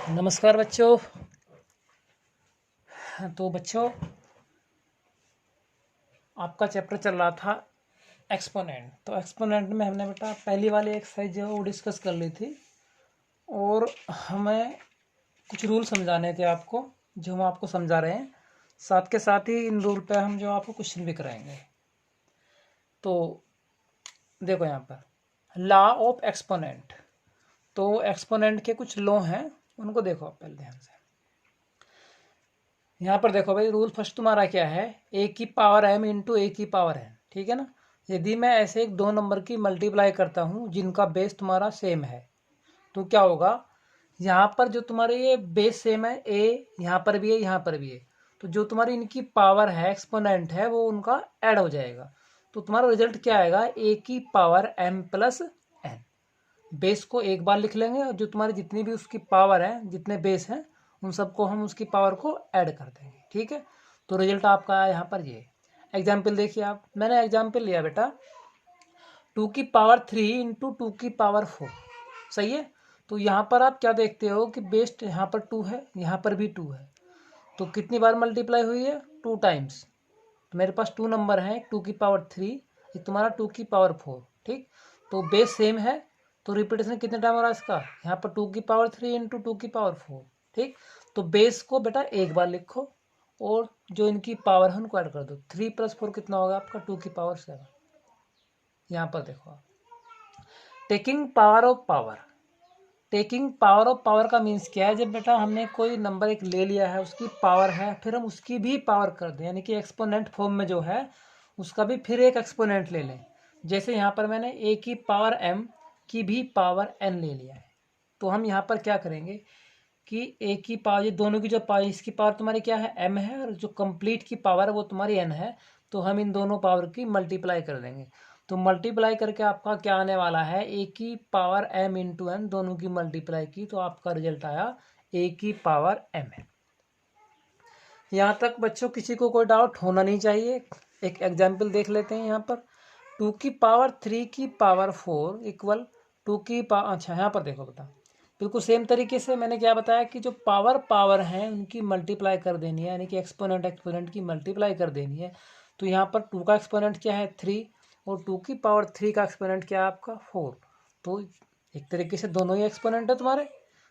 नमस्कार बच्चों। तो बच्चों, आपका चैप्टर चल रहा था एक्सपोनेंट। तो एक्सपोनेंट में हमने बेटा पहली वाली एक्सरसाइज जो है वो डिस्कस कर ली थी और हमें कुछ रूल समझाने थे आपको, जो हम आपको समझा रहे हैं। साथ के साथ ही इन रूल पे हम जो आपको क्वेश्चन भी कराएंगे। तो देखो यहाँ पर लॉ ऑफ एक्सपोनेंट। तो एक्सपोनेंट के कुछ लॉ हैं, उनको देखो आप पहले ध्यान से। यहाँ पर देखो भाई, रूल फर्स्ट तुम्हारा क्या है, ए की पावर एम इंटू ए की पावर एन, ठीक है ना। यदि मैं ऐसे एक दो नंबर की मल्टीप्लाई करता हूँ जिनका बेस तुम्हारा सेम है, तो क्या होगा, यहाँ पर जो तुम्हारे ये बेस सेम है, ए यहाँ पर भी है, यहाँ पर भी है, तो जो तुम्हारी इनकी पावर है, एक्सपोनेंट है, वो उनका ऐड हो जाएगा। तो तुम्हारा रिजल्ट क्या आएगा, ए की power M plus N. Base को एक बार लिख लेंगे और जो तुम्हारी जितनी भी उसकी पावर है, जितने बेस हैं, उन सबको हम उसकी पावर को ऐड कर देंगे, ठीक है। तो रिजल्ट आपका आया यहाँ पर ये। एग्जाम्पल देखिए आप, मैंने एग्जाम्पल लिया बेटा 2 की पावर 3 इंटू 2 की पावर 4, सही है। तो यहाँ पर आप क्या देखते हो कि बेस यहाँ पर 2 है, यहाँ पर भी 2 है, तो कितनी बार मल्टीप्लाई हुई है, 2 टाइम्स। तो मेरे पास 2 नंबर हैं, 2 की पावर 3, ये तुम्हारा 2 की पावर 4, ठीक। तो बेस सेम है, तो रिपीटेशन कितने टाइम हो रहा है इसका, यहाँ पर 2 की पावर 3 इंटू 2 की पावर 4, ठीक। तो बेस को बेटा एक बार लिखो और जो इनकी पावर है उनको ऐड कर दो। 3 + 4 कितना होगा आपका, 2 की पावर 7। यहाँ पर देखो आप, taking power of power. Taking power of power का मीन्स क्या है, जब बेटा हमने कोई नंबर एक ले लिया है, उसकी पावर है, फिर हम उसकी भी पावर कर दें, यानी कि एक्सपोनेंट फॉर्म में जो है उसका भी फिर एक एक्सपोनेंट ले लें। जैसे यहाँ पर मैंने ए की पावर एम की भी पावर एन ले लिया है, तो हम यहाँ पर क्या करेंगे कि ए की पावर, ये दोनों की जो पावर, इसकी पावर तुम्हारी क्या है, एम है, और जो कंप्लीट की पावर है वो तुम्हारी एन है। तो हम इन दोनों पावर की मल्टीप्लाई कर देंगे। तो मल्टीप्लाई करके आपका क्या आने वाला है, ए की पावर एम इंटू एन, दोनों की मल्टीप्लाई की, तो आपका रिजल्ट आया ए की पावर एम है। यहाँ तक बच्चों किसी को कोई डाउट होना नहीं चाहिए। एक एग्जाम्पल देख लेते हैं यहाँ पर, 2 की पावर 3 की पावर 4 इक्वल 2 की पावर, अच्छा यहाँ पर देखो बेटा, बिल्कुल सेम तरीके से मैंने क्या बताया कि जो पावर हैं उनकी मल्टीप्लाई कर देनी है, यानी कि एक्सपोनेंट की मल्टीप्लाई कर देनी है। तो यहाँ पर 2 का एक्सपोनेंट क्या है, 3, और 2 की पावर 3 का एक्सपोनेंट क्या है आपका, 4। तो एक तरीके से दोनों ही एक्सपोनेंट है तुम्हारे।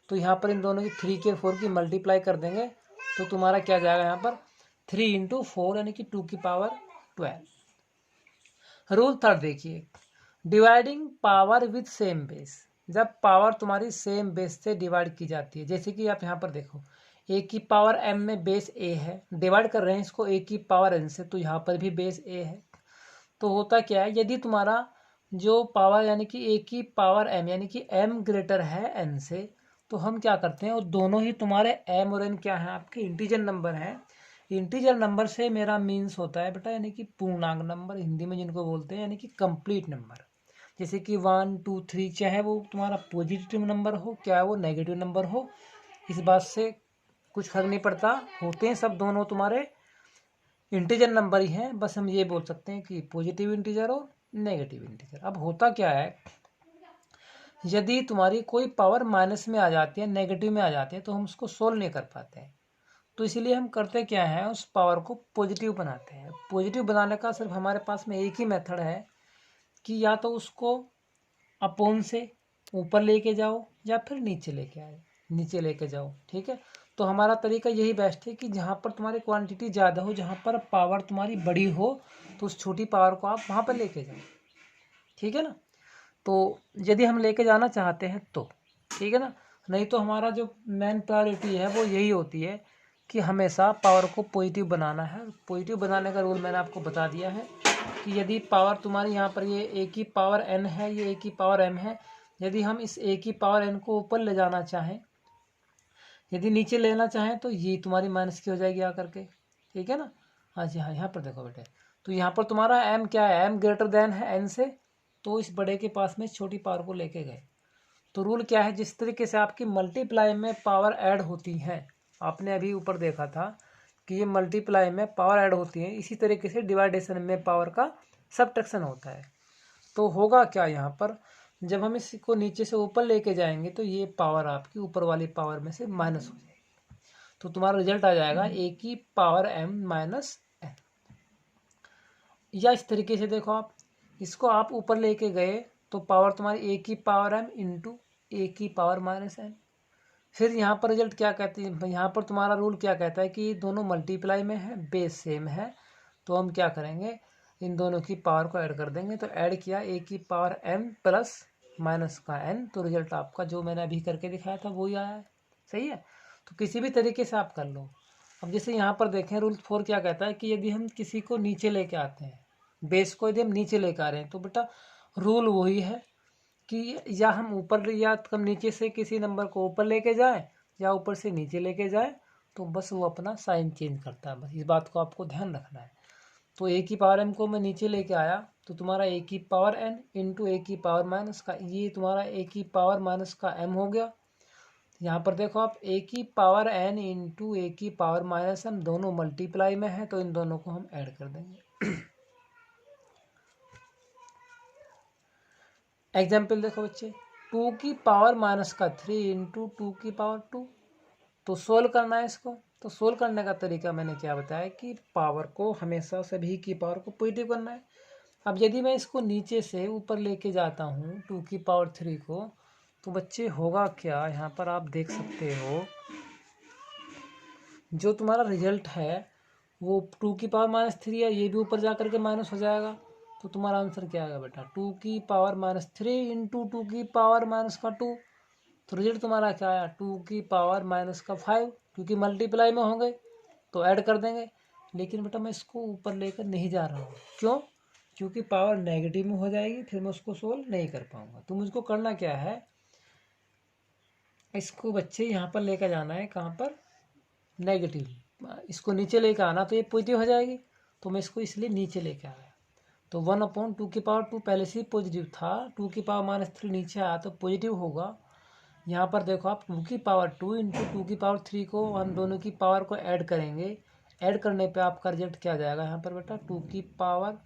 तो यहाँ पर इन दोनों की 3 की और 4 की मल्टीप्लाई कर देंगे, तो तुम्हारा क्या जाएगा यहाँ पर, 3 × 4 यानी कि 2 की पावर 12। रूल थर्ड देखिए, dividing power with same base. जब पावर तुम्हारी सेम बेस से डिवाइड की जाती है, जैसे कि आप यहाँ पर देखो, ए की पावर एम में बेस ए है, डिवाइड कर रहे हैं इसको ए की पावर एन से, तो यहाँ पर भी बेस ए है। तो होता क्या है, यदि तुम्हारा जो पावर यानी कि ए की पावर एम यानी कि एम ग्रेटर है एन से, तो हम क्या करते हैं, वो दोनों ही तुम्हारे एम और एन क्या है, आपके इंटीजर नंबर हैं। इंटीजर नंबर से मेरा मीन्स होता है बेटा, यानी कि पूर्णांक नंबर हिंदी में जिनको बोलते हैं, यानी कि कंप्लीट नंबर। जैसे कि 1 2 3, चाहे वो तुम्हारा पॉजिटिव नंबर हो, क्या वो नेगेटिव नंबर हो, इस बात से कुछ फर्क नहीं पड़ता, होते हैं सब दोनों तुम्हारे इंटीजर नंबर ही हैं। बस हम ये बोल सकते हैं कि पॉजिटिव इंटीजर और नेगेटिव इंटीजर। अब होता क्या है, यदि तुम्हारी कोई पावर माइनस में आ जाती है, नेगेटिव में आ जाती है, तो हम उसको सोल्व नहीं कर पाते हैं। तो इसलिए हम करते क्या है, उस पावर को पॉजिटिव बनाते हैं। पॉजिटिव बनाने का सिर्फ हमारे पास में एक ही मेथड है कि या तो उसको अपोन से ऊपर लेके जाओ या फिर नीचे लेके जाओ, ठीक है। तो हमारा तरीका यही बेस्ट है कि जहाँ पर तुम्हारी क्वांटिटी ज़्यादा हो, जहाँ पर पावर तुम्हारी बड़ी हो, तो उस छोटी पावर को आप वहाँ पर लेके जाओ, ठीक है ना। तो यदि हम लेके जाना चाहते हैं तो ठीक है ना, नहीं तो हमारा जो मेन प्रायोरिटी है वो यही होती है कि हमेशा पावर को पॉजिटिव बनाना है। पॉजिटिव बनाने का रूल मैंने आपको बता दिया है कि यदि पावर तुम्हारी यहाँ पर ये ए की पावर एन है, ये ए की पावर एम है, यदि हम इस ए की पावर एन को ऊपर ले जाना चाहें, यदि नीचे लेना चाहें, तो ये तुम्हारी माइनस की हो जाएगी आकर के, ठीक है ना। हाँ जी हाँ, यहाँ पर देखो बेटे, तो यहाँ पर तुम्हारा एम क्या है, एम ग्रेटर देन है एन से, तो इस बड़े के पास में छोटी पावर को लेके गए। तो रूल क्या है, जिस तरीके से आपकी मल्टीप्लाई में पावर ऐड होती है, आपने अभी ऊपर देखा था कि ये मल्टीप्लाई में पावर ऐड होती है, इसी तरीके से डिवाइडेशन में पावर का सबट्रैक्शन होता है। तो होगा क्या यहाँ पर, जब हम इसको नीचे से ऊपर लेके जाएंगे तो ये पावर आपकी ऊपर वाली पावर में से माइनस हो जाएगी, तो तुम्हारा रिजल्ट आ जाएगा ए की पावर m माइनस n। या इस तरीके से देखो, आप इसको आप ऊपर लेके गए तो पावर तुम्हारी ए की पावर m इंटू ए की पावर माइनस n। फिर यहाँ पर रिजल्ट क्या कहते हैं, यहाँ पर तुम्हारा रूल क्या कहता है कि दोनों मल्टीप्लाई में है, बेस सेम है, तो हम क्या करेंगे, इन दोनों की पावर को ऐड कर देंगे। तो ऐड किया ए की पावर m प्लस माइनस का n, तो रिजल्ट आपका जो मैंने अभी करके दिखाया था वही आया है। सही है, तो किसी भी तरीके से आप कर लो। अब जैसे यहाँ पर देखें, रूल 4 क्या कहता है कि यदि हम किसी को नीचे लेके आते हैं, बेस को यदि हम नीचे लेके आ रहे हैं, तो बेटा रूल वही है कि या हम ऊपर या हम नीचे से किसी नंबर को ऊपर लेके जाएं या ऊपर से नीचे लेके जाएं, तो बस वो अपना साइन चेंज करता है। बस इस बात को आपको ध्यान रखना है। तो ए की पावर m को मैं नीचे लेके आया तो तुम्हारा ए की पावर n इंटू ए की पावर माइनस का, ये तुम्हारा ए की पावर माइनस का m हो गया। यहाँ पर देखो आप, ए की पावर n इंटू ए की पावर माइनस m दोनों मल्टीप्लाई में है, तो इन दोनों को हम ऐड कर देंगे। एग्जाम्पल देखो बच्चे, 2 की पावर माइनस का 3 इंटू 2 की पावर 2, तो सोल्व करना है इसको। तो सोल्व करने का तरीका मैंने क्या बताया कि पावर को हमेशा सभी की पावर को पॉजिटिव करना है। अब यदि मैं इसको नीचे से ऊपर लेके जाता हूँ 2 की पावर 3 को, तो बच्चे होगा क्या, यहाँ पर आप देख सकते हो जो तुम्हारा रिजल्ट है वो 2 की पावर माइनस 3 है, ये भी ऊपर जा करके माइनस हो जाएगा। तो तुम्हारा आंसर क्या आएगा बेटा, 2 की पावर माइनस 3 इंटू 2 की पावर माइनस का 2। तो रिजल्ट तुम्हारा क्या आया, 2 की पावर माइनस का 5, क्योंकि मल्टीप्लाई में होंगे तो ऐड कर देंगे। लेकिन बेटा मैं इसको ऊपर लेकर नहीं जा रहा हूँ, क्यों, क्योंकि पावर नेगेटिव में हो जाएगी, फिर मैं उसको सोल्व नहीं कर पाऊंगा। तो मुझको करना क्या है, इसको बच्चे यहाँ पर लेकर जाना है, कहाँ पर, नेगेटिव, इसको नीचे लेकर आना, तो ये पॉजिटिव हो जाएगी। तो मैं इसको इसलिए नीचे लेके आया। तो 1/2 की पावर 2 पहले से ही पॉजिटिव था, 2 की पावर माइनस 3 नीचे आया तो पॉजिटिव होगा। यहाँ पर देखो आप, 2 की पावर 2 इंटू 2 की पावर 3 को हम दोनों की पावर को ऐड करेंगे। ऐड करने पे आपका रिजल्ट क्या आ जाएगा, यहाँ पर बेटा 2 की पावर,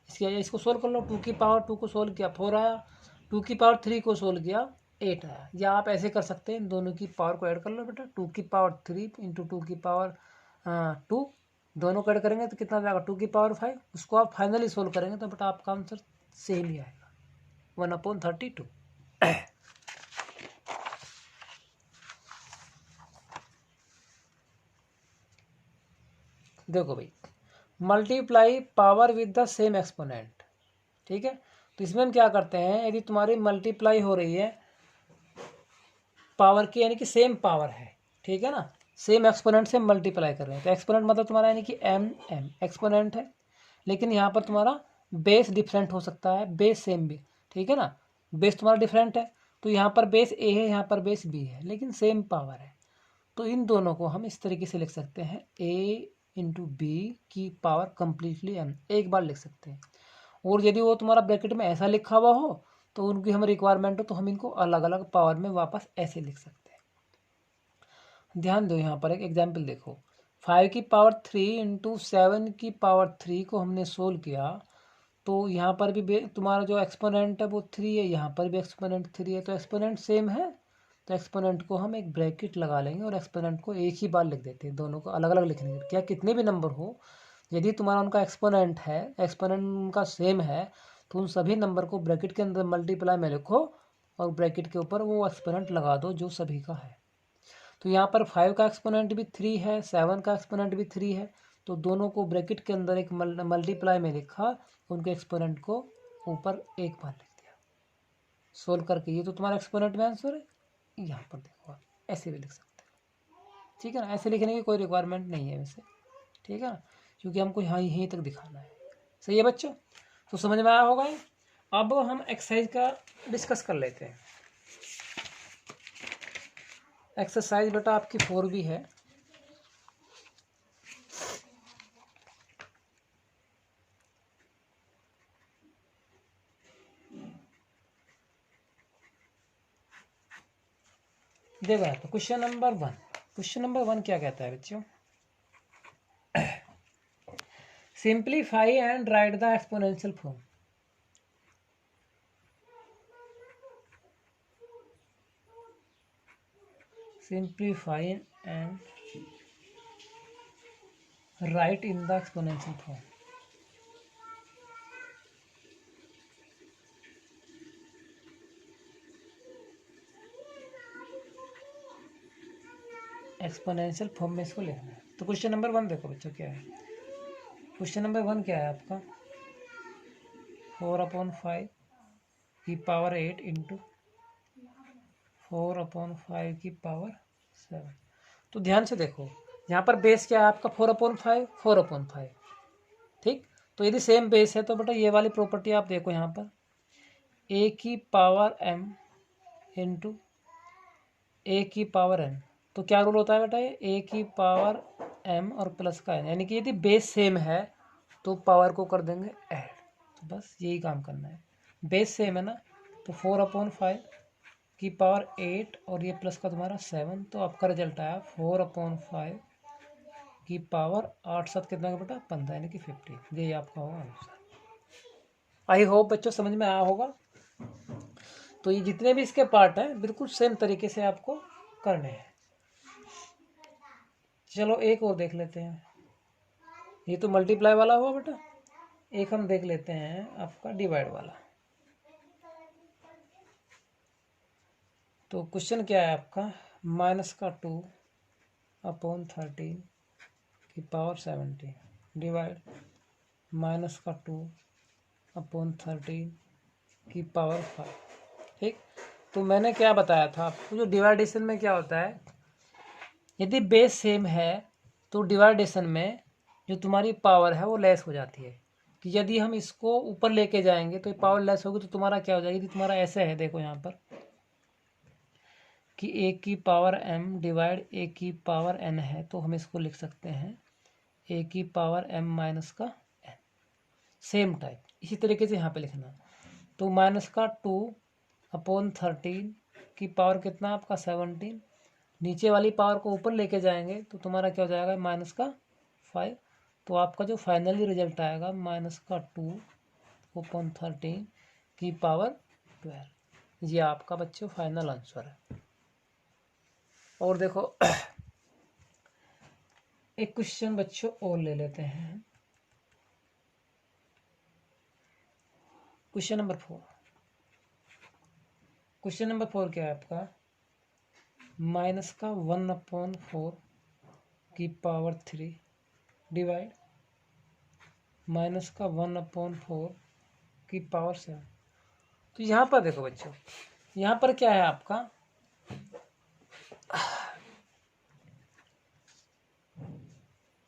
इसको सोल्व कर लो। 2 की पावर 2 को सोल्व किया 4 आया, 2 की पावर 3 को सोल्व किया 8 आया। या आप ऐसे कर सकते हैं, इन दोनों की पावर को ऐड कर लो बेटा, 2 की पावर 3 इंटू 2 की पावर 2, दोनों को ऐड करेंगे तो कितना जाएगा, 2 की पावर 5। उसको आप फाइनली सोल्व करेंगे तो बेटा आपका आंसर सेम ही आएगा, 1/32। देखो भाई, multiply power with the same exponent, ठीक है। तो इसमें हम क्या करते हैं, यदि तुम्हारी मल्टीप्लाई हो रही है पावर की, यानी कि सेम पावर है, ठीक है ना, सेम एक्सपोनेंट से मल्टीप्लाई कर रहे हैं, तो एक्सपोनेंट मतलब तुम्हारा यानी कि एम एक्सपोनेंट है, लेकिन यहाँ पर तुम्हारा बेस डिफरेंट हो सकता है, बेस सेम भी, ठीक है ना, बेस तुम्हारा डिफरेंट है। तो यहाँ पर बेस ए है, यहाँ पर बेस बी है, लेकिन सेम पावर है। तो इन दोनों को हम इस तरीके से लिख सकते हैं, ए इंटू बी की पावर कंप्लीटली एम, एक बार लिख सकते हैं। और यदि वो तुम्हारा ब्रैकेट में ऐसा लिखा हुआ हो तो उनकी हम रिक्वायरमेंट हो तो हम इनको अलग अलग पावर में वापस ऐसे लिख सकते हैं। ध्यान दो, यहाँ पर एक एग्जाम्पल देखो, 5 की पावर 3 इंटू 7 की पावर 3 को हमने सोल्व किया, तो यहाँ पर भी तुम्हारा जो एक्सपोनेंट है वो 3 है, यहाँ पर भी एक्सपोनेंट 3 है, तो एक्सपोनेंट सेम है। तो एक्सपोनेंट को हम एक ब्रैकेट लगा लेंगे और एक्सपोनेंट को एक ही बार लिख देते हैं, दोनों को अलग अलग लिखने के, क्या कितने भी नंबर हो, यदि तुम्हारा उनका एक्सपोनेंट है, एक्सपोनेंट उनका सेम है, तो उन सभी नंबर को ब्रैकेट के अंदर मल्टीप्लाई में लिखो और ब्रैकेट के ऊपर वो एक्सपोनेंट लगा दो जो सभी का है। तो यहाँ पर 5 का एक्सपोनेंट भी 3 है, 7 का एक्सपोनेंट भी 3 है, तो दोनों को ब्रैकेट के अंदर एक मल्टीप्लाई में लिखा, उनके एक्सपोनेंट को ऊपर एक बार लिख दिया, सोल्व करके। ये तो तुम्हारा एक्सपोनेंट में आंसर है। यहाँ पर देखो आप ऐसे भी लिख सकते हैं, ठीक है ना, ऐसे लिखने की कोई रिक्वायरमेंट नहीं है वैसे, ठीक है ना, क्योंकि हमको यहाँ यहीं तक दिखाना है। सही है बच्चों, तो समझ में आया होगा। अब हम एक्सरसाइज का डिस्कस कर लेते हैं। एक्सरसाइज बेटा आपकी 4 भी है, देखो यहाँ पे क्वेश्चन नंबर 1। क्वेश्चन नंबर 1 क्या कहता है बच्चों, simplify and right the exponential form. Simplify and right in the exponential form. Exponential form में इसको लिखना है। तो क्वेश्चन नंबर 1 देखो बच्चों क्या है। क्वेश्चन नंबर 1 क्या है आपका, 4/5 की पावर 8 इंटू 4/5 की पावर 7। तो ध्यान से देखो, यहाँ पर बेस क्या है आपका 4/5, 4/5। ठीक, तो यदि सेम बेस है तो बेटा ये वाली प्रॉपर्टी आप देखो यहाँ पर, a की पावर m इंटू a की पावर n। तो क्या रूल होता है बेटा, ये a की पावर m और प्लस का n, यानी कि यदि बेस सेम है तो पावर को कर देंगे ऐड। तो बस यही काम करना है, बेस सेम है ना, तो 4/5 की पावर 8 और ये प्लस का तुम्हारा 7, तो आपका रिजल्ट आया 4/5 की पावर 8/7 कितना का बेटा 15, यानी कि 50। यही आपका होगा आंसर। आई होप बच्चों समझ में आया होगा। तो ये जितने भी इसके पार्ट हैं बिल्कुल सेम तरीके से आपको करने हैं। चलो एक और देख लेते हैं, ये तो मल्टीप्लाई वाला हुआ बेटा, एक हम देख लेते हैं आपका डिवाइड वाला। तो क्वेश्चन क्या है आपका, -2/13 की पावर 17 डिवाइड -2/13 की पावर 5। ठीक, तो मैंने क्या बताया था आपको, जो डिवाइडेशन में क्या होता है, यदि बेस सेम है तो डिवाइडेशन में जो तुम्हारी पावर है वो लेस हो जाती है। कि यदि हम इसको ऊपर लेके जाएंगे तो पावर लेस होगी, तो तुम्हारा क्या हो जाएगी, यदि तुम्हारा ऐसे है देखो यहाँ पर कि a की पावर m डिवाइड a की पावर n है, तो हम इसको लिख सकते हैं a की पावर m माइनस का n। सेम टाइप इसी तरीके से यहाँ पे लिखना। तो -2/13 की पावर कितना आपका 17, नीचे वाली पावर को ऊपर लेके जाएंगे तो तुम्हारा क्या हो जाएगा -5। तो आपका जो फाइनली रिजल्ट आएगा -2/13 की पावर 12। ये आपका बच्चों फाइनल आंसर है। और देखो एक क्वेश्चन बच्चों और ले लेते हैं, क्वेश्चन नंबर 4। क्वेश्चन नंबर 4 क्या है आपका, -1/4 की पावर 3 डिवाइड -1/4 की पावर 7। तो यहाँ पर देखो बच्चों, यहाँ पर क्या है आपका,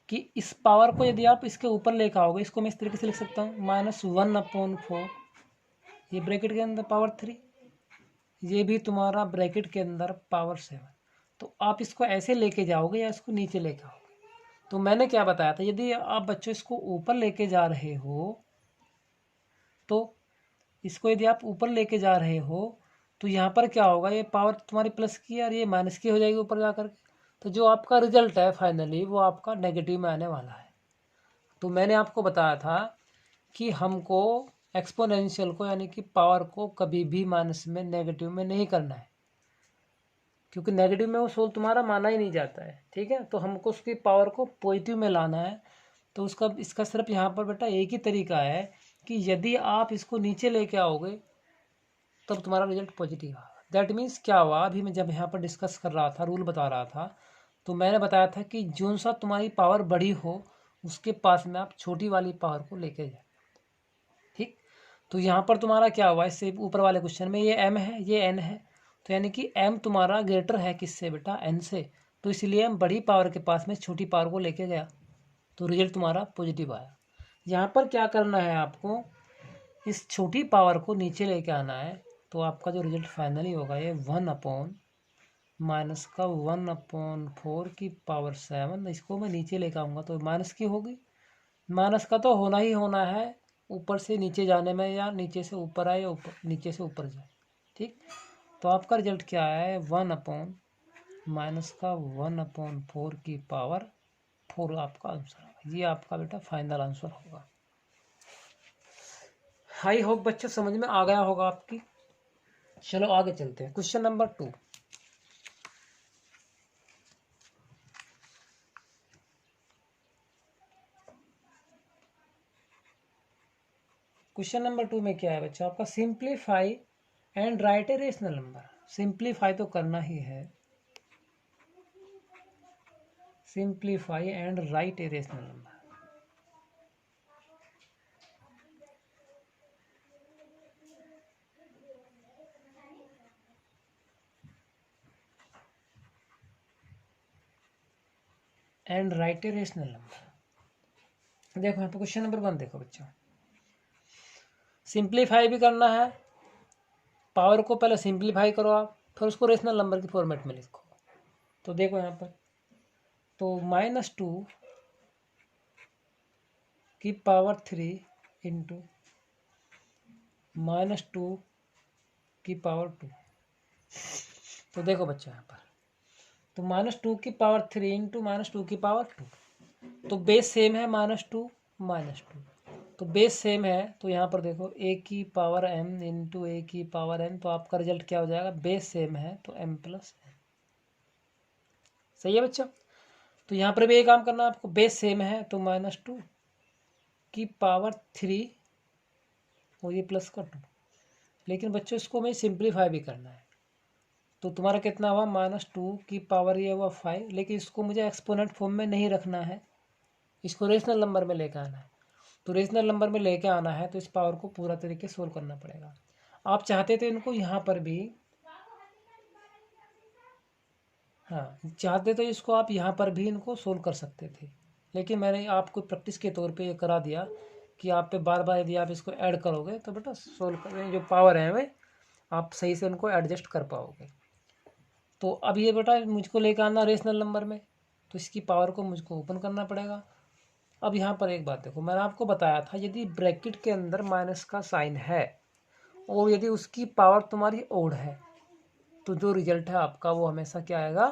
कि इस पावर को यदि आप इसके ऊपर लेकर आओगे, इसको मैं इस तरीके से लिख सकता हूँ -1/4, ये ब्रैकेट के अंदर पावर 3, ये भी तुम्हारा ब्रैकेट के अंदर पावर 7। तो आप इसको ऐसे लेके जाओगे या इसको नीचे लेके आओगे। तो मैंने क्या बताया था, यदि आप बच्चों इसको ऊपर लेके जा रहे हो, तो इसको यदि आप ऊपर लेके जा रहे हो तो यहाँ पर क्या होगा, ये पावर तुम्हारी प्लस की और ये माइनस की हो जाएगी ऊपर जा कर के। तो जो आपका रिजल्ट है फाइनली वो आपका नेगेटिव में आने वाला है। तो मैंने आपको बताया था कि हमको एक्सपोनेंशियल को यानी कि पावर को कभी भी माइनस में नेगेटिव में नहीं करना है, क्योंकि नेगेटिव में वो सोल तुम्हारा माना ही नहीं जाता है। ठीक है, तो हमको उसकी पावर को पॉजिटिव में लाना है। तो इसका सिर्फ यहाँ पर बेटा एक ही तरीका है कि यदि आप इसको नीचे लेके आओगे तब तुम्हारा रिजल्ट पॉजिटिव आएगा। दैट मीन्स क्या हुआ, अभी मैं जब यहाँ पर डिस्कस कर रहा था, रूल बता रहा था, तो मैंने बताया था कि जो सा तुम्हारी पावर बड़ी हो उसके पास में आप छोटी वाली पावर को लेके जाए। ठीक, तो यहाँ पर तुम्हारा क्या हुआ, इससे ऊपर वाले क्वेश्चन में ये m है ये n है, तो यानी कि m तुम्हारा ग्रेटर है किससे बेटा, n से, तो इसलिए हम बड़ी पावर के पास में छोटी पावर को लेके गया, तो रिजल्ट तुम्हारा पॉजिटिव आया। यहाँ पर क्या करना है आपको, इस छोटी पावर को नीचे लेके आना है, तो आपका जो रिजल्ट फाइनली होगा ये 1/-1/4 की पावर 7, इसको मैं नीचे लेके आऊँगा तो माइनस की होगी। माइनस का तो होना ही होना है, ऊपर से नीचे जाने में या नीचे से ऊपर आए या ऊपर नीचे से ऊपर जाए। ठीक, तो आपका रिजल्ट क्या है, 1/-1/4 की पावर 4 आपका आंसर होगा। ये आपका बेटा फाइनल आंसर होगा। आई होप बच्चों समझ में आ गया होगा आपकी। चलो आगे चलते हैं, क्वेश्चन नंबर 2। क्वेश्चन नंबर 2 में क्या है बच्चों आपका, simplify and right a rational number. Simplify तो करना ही है, simplify and right a rational number. And right a rational number. देखो यहाँ पे क्वेश्चन नंबर 1 देखो बच्चों, सिंप्लीफाई भी करना है, पावर को पहले सिंप्लीफाई करो आप, फिर उसको रेशनल नंबर की फॉर्मेट में लिखो। तो देखो यहाँ पर, तो -2 की पावर 3 इंटू -2 की पावर 2। तो देखो बच्चों यहाँ पर, तो -2 की पावर 3 इंटू -2 की पावर 2, तो बेस सेम है -2 -2, तो बेस सेम है। तो यहाँ पर देखो a की पावर m इंटू a की पावर n, तो आपका रिजल्ट क्या हो जाएगा, बेस सेम है तो m प्लस n। सही है बच्चों। तो यहाँ पर भी ये काम करना है आपको, बेस सेम है तो -2 की पावर 3 और ये प्लस का 2, लेकिन बच्चों इसको हमें सिंप्लीफाई भी करना है। तो तुम्हारा कितना हुआ, -2 की पावर ये हुआ 5, लेकिन इसको मुझे एक्सपोनेंट फॉर्म में नहीं रखना है, इसको रेशनल नंबर में लेकर आना है। तो रेशनल नंबर में लेके आना है तो इस पावर को पूरा तरीके से सोल्व करना पड़ेगा। आप चाहते थे इनको यहाँ पर भी, हाँ चाहते तो इसको आप यहाँ पर भी इनको सोल्व कर सकते थे, लेकिन मैंने आपको प्रैक्टिस के तौर पे ये करा दिया कि आप पे बार बार यदि आप इसको ऐड करोगे तो बेटा सोल्व कर जो पावर है वे आप सही से उनको एडजस्ट कर पाओगे। तो अब ये बेटा मुझको लेकर आना रेशनल नंबर में, तो इसकी पावर को मुझको ओपन करना पड़ेगा। अब यहाँ पर एक बात देखो, मैंने आपको बताया था यदि ब्रैकेट के अंदर माइनस का साइन है और यदि उसकी पावर तुम्हारी ओड है, तो जो रिजल्ट है आपका वो हमेशा क्या आएगा,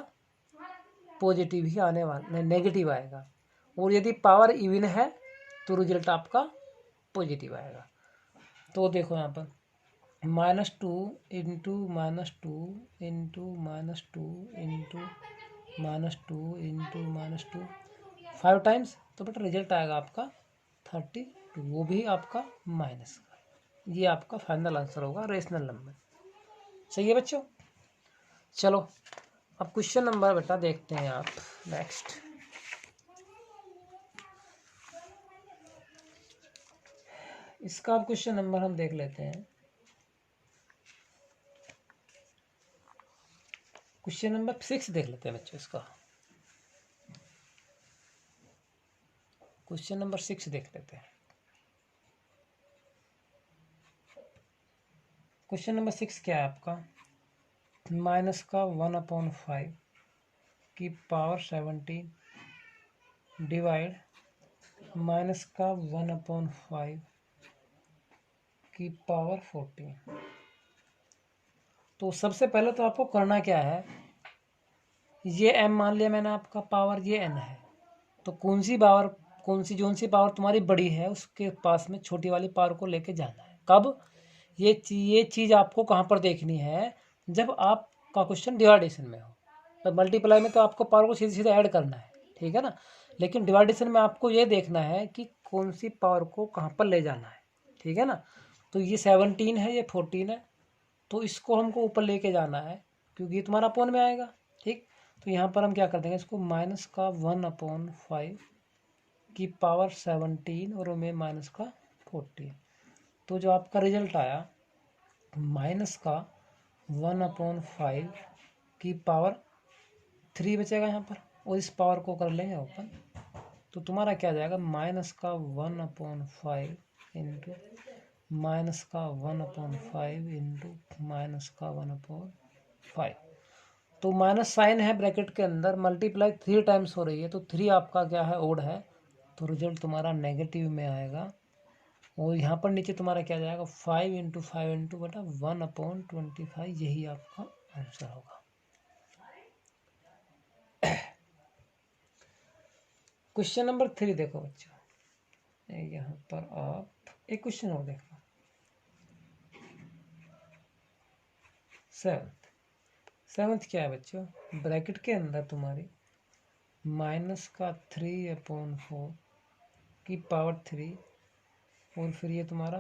पॉजिटिव ही आने वाला, नहीं नेगेटिव आएगा। और यदि पावर इवन है तो रिजल्ट आपका पॉजिटिव आएगा। तो देखो यहाँ पर -2 into -2 into -2 into -2 into -2 5 times, तो बेटा रिजल्ट आएगा आपका 32, वो भी आपका माइनस का। ये आपका फाइनल आंसर होगा रेशनल नंबर। सही है बच्चों। चलो अब क्वेश्चन नंबर बेटा देखते हैं आप नेक्स्ट। इसका अब क्वेश्चन नंबर हम देख लेते हैं। क्वेश्चन नंबर 6 देख लेते हैं बच्चों इसका। क्वेश्चन नंबर 6 देख लेते हैं। क्वेश्चन नंबर 6 क्या है आपका, माइनस का 1/5 की पावर 17 डिवाइड माइनस का 1/5 की पावर 14। तो सबसे पहले तो आपको करना क्या है, ये m मान लिया मैंने आपका, पावर ये n है, तो कौन सी जोन सी पावर तुम्हारी बड़ी है उसके पास में छोटी वाली पावर को लेके जाना है। कब, ये चीज़ आपको कहाँ पर देखनी है, जब आपका क्वेश्चन डिवाइडेशन में हो। तो मल्टीप्लाई में तो आपको पावर को सीधे सीधे ऐड करना है, ठीक है ना, लेकिन डिवाइडेशन में आपको ये देखना है कि कौन सी पावर को कहाँ पर ले जाना है, ठीक है ना। तो ये 17 है, ये 14 है, तो इसको हमको ऊपर लेके जाना है क्योंकि ये तुम्हारा अपॉन में आएगा, ठीक। तो यहाँ पर हम क्या कर देंगे, इसको माइनस का 1/5 की पावर 17 और में माइनस का 14। तो जो आपका रिजल्ट आया माइनस का 1/5 की पावर 3 बचेगा यहाँ पर, और इस पावर को कर लेंगे ओपन, तो तुम्हारा क्या जाएगा, माइनस का 1/5 इंटू माइनस का 1/5 इंटू माइनस का 1/5। तो माइनस साइन है ब्रैकेट के अंदर, मल्टीप्लाई 3 टाइम्स हो रही है, तो 3 आपका क्या है, ओड है, तो रिजल्ट तुम्हारा नेगेटिव में आएगा। और यहाँ पर नीचे तुम्हारा क्या जाएगा, 5 इंटू 5 इंटू बटा 1/25, यही आपका आंसर होगा। क्वेश्चन नंबर 3 देखो बच्चों, यहाँ पर आप एक क्वेश्चन और देखो, सेवंथ क्या है बच्चों, ब्रैकेट के अंदर तुम्हारी माइनस का 3/4 की पावर 3 और फिर ये तुम्हारा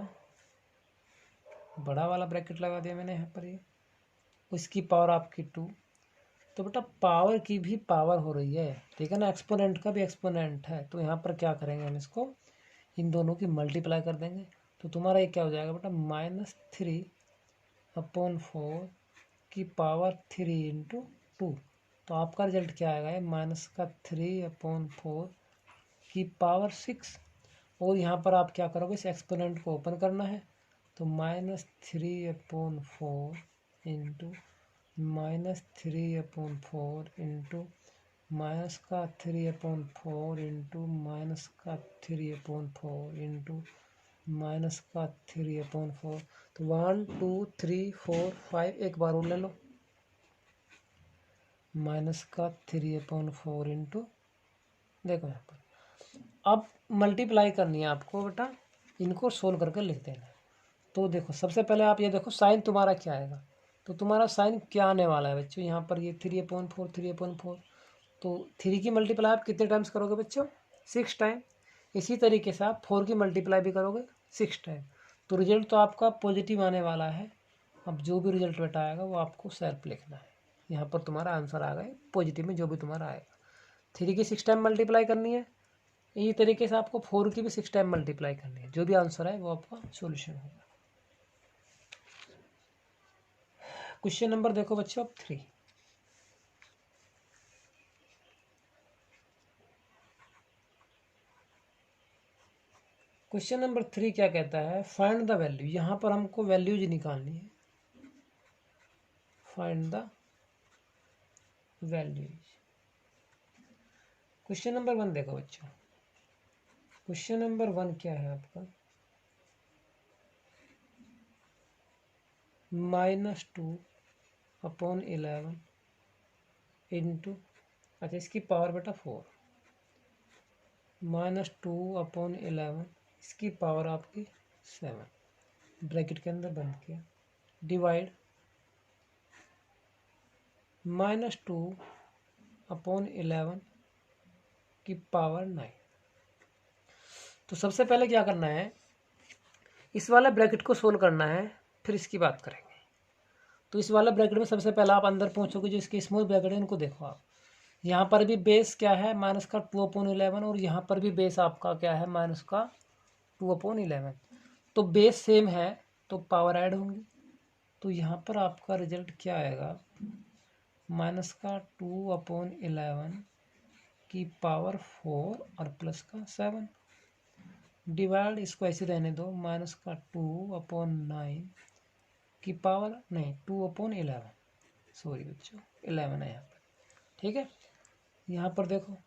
बड़ा वाला ब्रैकेट लगा दिया मैंने यहाँ पर, ये उसकी पावर आपकी 2। तो बेटा पावर की भी पावर हो रही है, ठीक है ना, एक्सपोनेंट का भी एक्सपोनेंट है। तो यहाँ पर क्या करेंगे हम, इसको इन दोनों की मल्टीप्लाई कर देंगे। तो तुम्हारा ये क्या हो जाएगा बेटा, -3/4 की पावर 3 इंटू 2। तो आपका रिजल्ट क्या आएगा, -3/4 की पावर 6। और यहाँ पर आप क्या करोगे, इस एक्सपोनेंट को ओपन करना है। तो -3/4 इंटू -3/4 इंटू -3/4 इंटू -3/4 इंटू -3/4। तो 1 2 3 4 5, एक बार और ले लो, -3/4 इंटू, देखो यहाँ पर अब मल्टीप्लाई करनी है आपको बेटा, इनको सोल्व करके लिख देना है। तो देखो सबसे पहले आप ये देखो साइन तुम्हारा क्या आएगा। तो तुम्हारा साइन क्या आने वाला है बच्चों, यहाँ पर ये 3/4। तो 3 की मल्टीप्लाई आप कितने टाइम्स करोगे बच्चों, 6 टाइम। इसी तरीके से आप 4 की मल्टीप्लाई भी करोगे 6 टाइम। तो रिजल्ट तो आपका पॉजिटिव आने वाला है। अब जो भी रिजल्ट बेटा आएगा वो आपको सेल्फ लिखना है। यहाँ पर तुम्हारा आंसर आ गया पॉजिटिव में, जो भी तुम्हारा आएगा। 3 की 6 टाइम मल्टीप्लाई करनी है, इसी तरीके से आपको 4 की भी 6 टाइम मल्टीप्लाई करनी है। जो भी आंसर है वो आपका सॉल्यूशन होगा। क्वेश्चन नंबर देखो बच्चों अब 3। क्वेश्चन नंबर 3 क्या कहता है, फाइंड द वैल्यू। यहाँ पर हमको वैल्यूज निकालनी है, find the values. Question number 1 देखो बच्चों, क्वेश्चन नंबर 1 क्या है आपका, -2/11 इंटू, अच्छा इसकी पावर बेटा 4, -2/11 इसकी पावर आपकी 7, ब्रैकेट के अंदर बंद किया, डिवाइड -2/11 की पावर 9। तो सबसे पहले क्या करना है, इस वाले ब्रैकेट को सोल्व करना है, फिर इसकी बात करेंगे। तो इस वाले ब्रैकेट में सबसे पहले आप अंदर पहुंचोगे, जो इसके स्मॉल ब्रैकेट है इनको देखो आप। यहाँ पर भी बेस क्या है, -2/11, और यहाँ पर भी बेस आपका क्या है, -2/11। तो बेस सेम है तो पावर ऐड होंगी। तो यहाँ पर आपका रिजल्ट क्या आएगा, -2/11 की पावर 4 और +7, डिवाइड इसको ऐसे रहने दो, -2/9 की पावर, नहीं 2/11, सॉरी बच्चों 11 है यहाँ पर, ठीक है। यहाँ पर देखो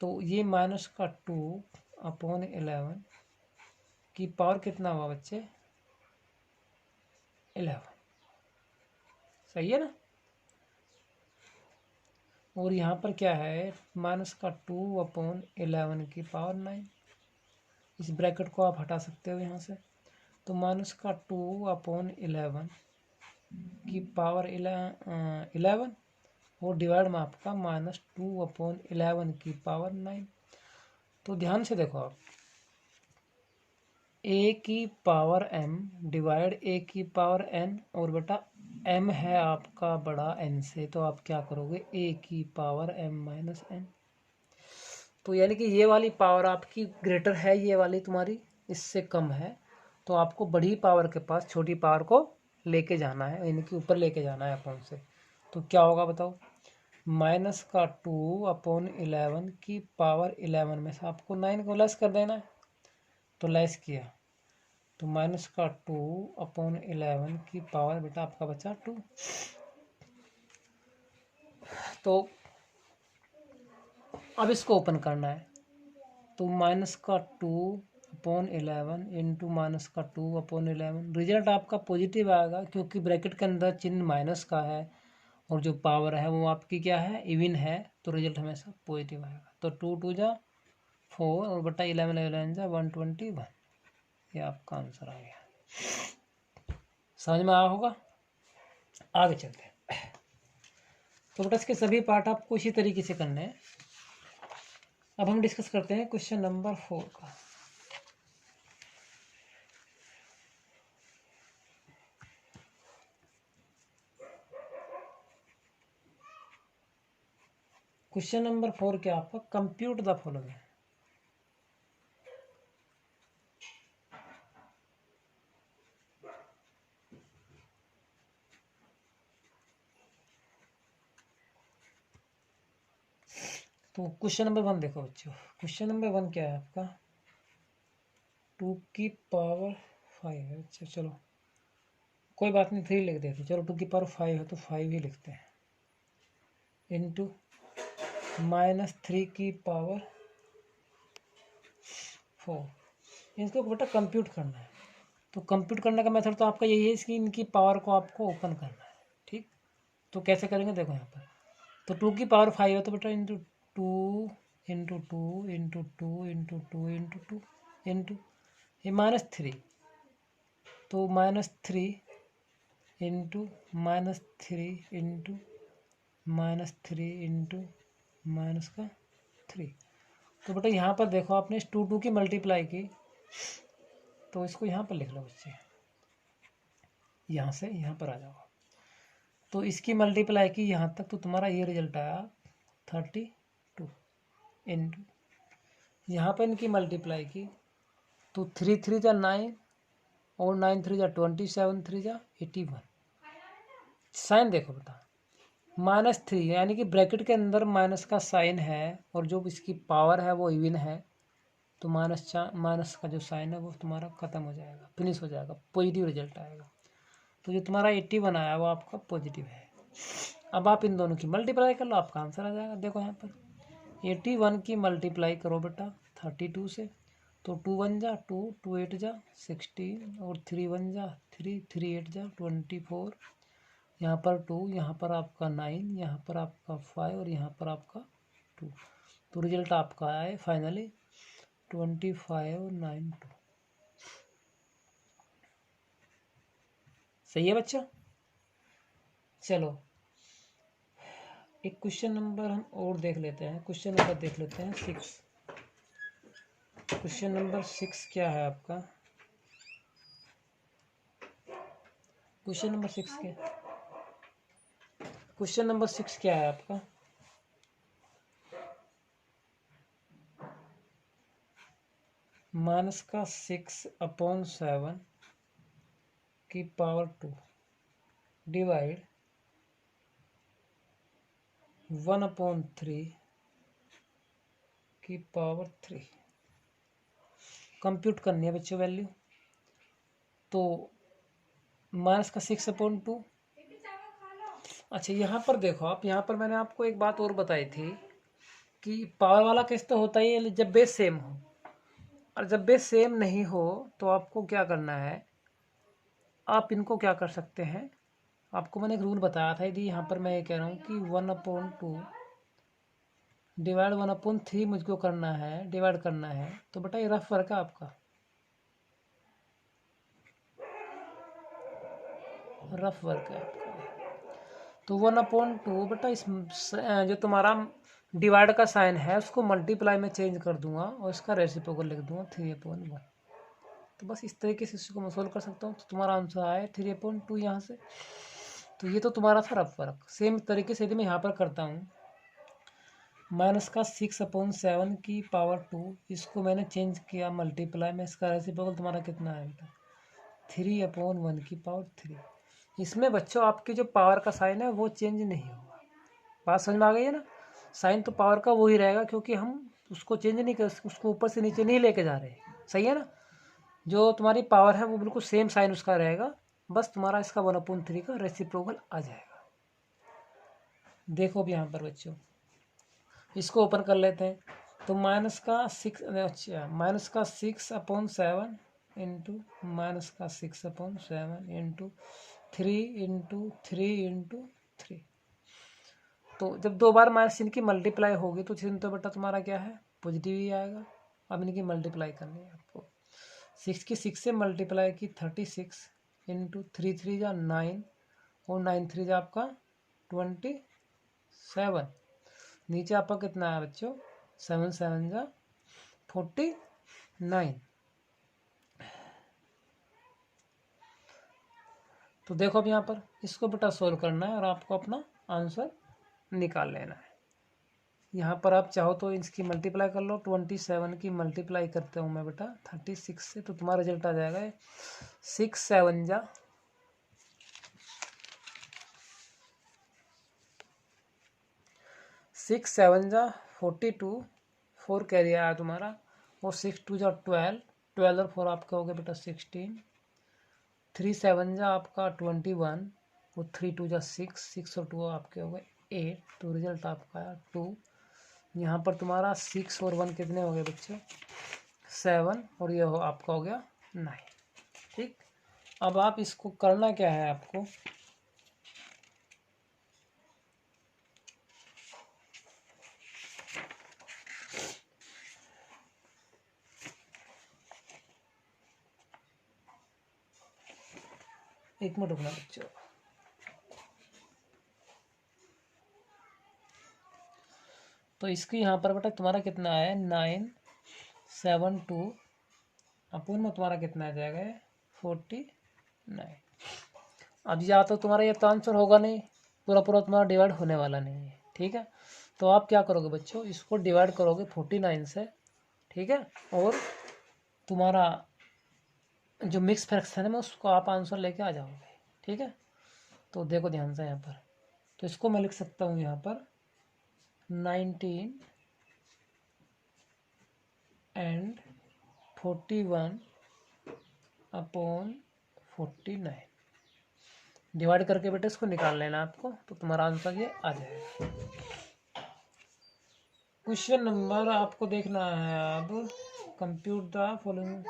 तो ये -2/11 की पावर कितना हुआ बच्चे, 11, सही है ना। और यहाँ पर क्या है, -2/11 की पावर 9। इस ब्रैकेट को आप हटा सकते हो यहाँ से। तो -2/11 की पावर 11, और डिवाइड में आपका -2/11 की पावर 9। तो ध्यान से देखो आप, a की पावर m डिवाइड a की पावर n, और बेटा m है आपका बड़ा n से, तो आप क्या करोगे, a की पावर m - n। तो यानी कि ये वाली पावर आपकी ग्रेटर है, ये वाली तुम्हारी इससे कम है। तो आपको बड़ी पावर के पास छोटी पावर को लेके जाना है, यानी कि ऊपर लेके जाना है अपॉन से। तो क्या होगा बताओ, -2/11 की पावर 11 में से आपको 9 को लेस कर देना है। तो लेस किया तो -2/11 की पावर बेटा आपका बचा 2। तो अब इसको ओपन करना है। तो -2/11 इंटू -2/11, रिजल्ट आपका पॉजिटिव आएगा, क्योंकि ब्रैकेट के अंदर चिन्ह माइनस का है और जो पावर है वो आपकी क्या है, इवन है। तो रिजल्ट हमेशा पॉजिटिव आएगा। तो 2 2 जा 4 और बटा 11 11 जा 121, ये आपका आंसर आ गया। समझ में आया होगा। आगे चलते हैं। तो बेटा इसके सभी पार्ट आपको इसी तरीके से करने हैं। अब हम डिस्कस करते हैं क्वेश्चन नंबर 4 का। क्वेश्चन नंबर 4 क्या आपका, कंप्यूट द फॉलोइंग। तो क्वेश्चन नंबर 1 देखो बच्चों, क्वेश्चन नंबर 1 क्या है आपका, 2 की पावर 5 है। अच्छा चलो कोई बात नहीं, 3 लिख देते, चलो 2 की पावर 5 है तो 5 ही लिखते हैं, इंटू -3 की पावर 4। इसको बेटा कंप्यूट करना है, तो कंप्यूट करने का मेथड तो आपका यही है, इसकी इनकी पावर को आपको ओपन करना है। ठीक, तो कैसे करेंगे देखो यहाँ पर, तो 2 की पावर 5 है तो बेटा into 2 into 2 into 2 into 2 into 2 into ये -3, तो -3 इंटू -3 इंटू -3 इंटू -3। तो बेटा यहाँ पर देखो आपने इस 2 की मल्टीप्लाई की, तो इसको यहाँ पर लिख लो बच्चे, यहाँ से यहाँ पर आ जाओ, तो इसकी मल्टीप्लाई की यहाँ तक, तो तुम्हारा ये रिजल्ट आया 32 इंटू यहाँ पर इनकी मल्टीप्लाई की, तो 3 3 जा 9 और 9 3 जा 27 3 जा 81। साइन देखो बेटा, -3 यानी कि ब्रैकेट के अंदर माइनस का साइन है और जो इसकी पावर है वो इवन है, तो माइनस का जो साइन है वो तुम्हारा खत्म हो जाएगा, फिनिश हो जाएगा, पॉजिटिव रिजल्ट आएगा। तो जो तुम्हारा 81 आया वो आपका पॉजिटिव है। अब आप इन दोनों की मल्टीप्लाई कर लो, आपका आंसर आ जाएगा। देखो यहाँ पर 81 की मल्टीप्लाई करो बेटा 32 से, तो 2 1 जा 2, 2 8 जा 16 और 3 1 जा 3, 3 8 जा 24, यहाँ पर 2, यहाँ पर आपका 9, यहाँ पर आपका 5 और यहाँ पर आपका 2। तो रिजल्ट आपका आया है फाइनली 2592। सही है बच्चा। चलो एक क्वेश्चन नंबर हम और देख लेते हैं, क्वेश्चन नंबर देख लेते हैं 6। क्वेश्चन नंबर 6 क्या है आपका, क्वेश्चन नंबर 6 क्या, क्वेश्चन नंबर 6 क्या है आपका, -6/7 की पावर 2 डिवाइड 1/3 की पावर 3। कंप्यूट करनी है बच्चों वैल्यू, तो -6/2। अच्छा यहाँ पर देखो आप, यहाँ पर मैंने आपको एक बात और बताई थी कि पावर वाला केस तो होता ही है जब बेस सेम हो, और जब बेस सेम नहीं हो तो आपको क्या करना है, आप इनको क्या कर सकते हैं, आपको मैंने एक रूल बताया था, यदि यहाँ पर मैं ये कह रहा हूँ कि 1/2 डिवाइड 1/3 मुझको करना है, डिवाइड करना है, तो बेटा ये रफ वर्क है आपका, रफ वर्क है आपका। तो 1/2 बेटा इस जो तुम्हारा डिवाइड का साइन है उसको मल्टीप्लाई में चेंज कर दूंगा और इसका रेसिप्रोकल लिख दूंगा 3/1। तो बस इस तरीके से इसको मैं सोल्व कर सकता हूँ, तो तुम्हारा आंसर आया 3/2 यहाँ से। तो ये तो तुम्हारा था रफ वर्क। सेम तरीके से यदि मैं यहाँ पर करता हूँ, -6/7 की पावर 2, इसको मैंने चेंज किया मल्टीप्लाई में, इसका रेसिप्रोकल तुम्हारा कितना है बेटा 3/1 की पावर 3। इसमें बच्चों आपकी जो पावर का साइन है वो चेंज नहीं होगा। बात समझ में आ गई है ना, साइन तो पावर का वो ही रहेगा क्योंकि हम उसको चेंज नहीं कर, उसको ऊपर से नीचे नहीं लेके जा रहे। सही है ना, जो तुम्हारी पावर है वो बिल्कुल सेम साइन उसका रहेगा, बस तुम्हारा इसका 1/3 का रेसिप्रोकल आ जाएगा। देखो अब यहाँ पर बच्चों इसको ओपन कर लेते हैं, तो -6/7 इंटू -6/7 इंटू 3 तो जब 2 बार माइनस चिन्ह की मल्टीप्लाई होगी तो चिन्ह तो बेटा तुम्हारा क्या है पॉजिटिव ही आएगा। अब इनकी मल्टीप्लाई करनी है आपको, 6 की 6 से मल्टीप्लाई की 36 इंटू 3 3 जा 9 और 9 3 जा आपका 27। नीचे आपका कितना है बच्चों 7 7 जा 49। तो देखो अब यहाँ पर इसको बेटा सोल्व करना है और आपको अपना आंसर निकाल लेना है। यहाँ पर आप चाहो तो इसकी मल्टीप्लाई कर लो, 27 की मल्टीप्लाई करते हूँ मैं बेटा 36 से, तो तुम्हारा रिजल्ट आ जाएगा 6 7 जा 42, 4 कैरी आया तुम्हारा, और 6 2 जा 12, 12 और 4 आपका हो गया बेटा 16, 3 7 जा आपका 21, और 3 2 जा 6, 6 और 2 आपके हो गए 8, तो रिजल्ट आपका आया 2। यहाँ पर तुम्हारा 6 और 1 कितने हो गए बच्चे 7, और ये हो आपका हो गया 9। ठीक, अब आप इसको करना क्या है आपको, एक मिनट रुकना बच्चों। तो इसकी यहाँ पर बेटा तुम्हारा कितना है 972 अपूर्ण में तुम्हारा कितना आ जाएगा 49। अब या तो तुम्हारा ये तो आंसर होगा नहीं, पूरा पूरा तुम्हारा डिवाइड होने वाला नहीं है। ठीक है, तो आप क्या करोगे बच्चों, इसको डिवाइड करोगे 49 से। ठीक है, और तुम्हारा जो मिक्स फ्रैक्शन है मैं उसको आप आंसर लेके आ जाओगे। ठीक है, तो देखो ध्यान से यहाँ पर, तो इसको मैं लिख सकता हूँ यहाँ पर 19 एंड 41 अपॉन 49 डिवाइड करके बेटे इसको निकाल लेना आपको, तो तुम्हारा आंसर ये आ जाएगा। क्वेश्चन नंबर आपको देखना है अब, कंप्यूट द फॉलोइंग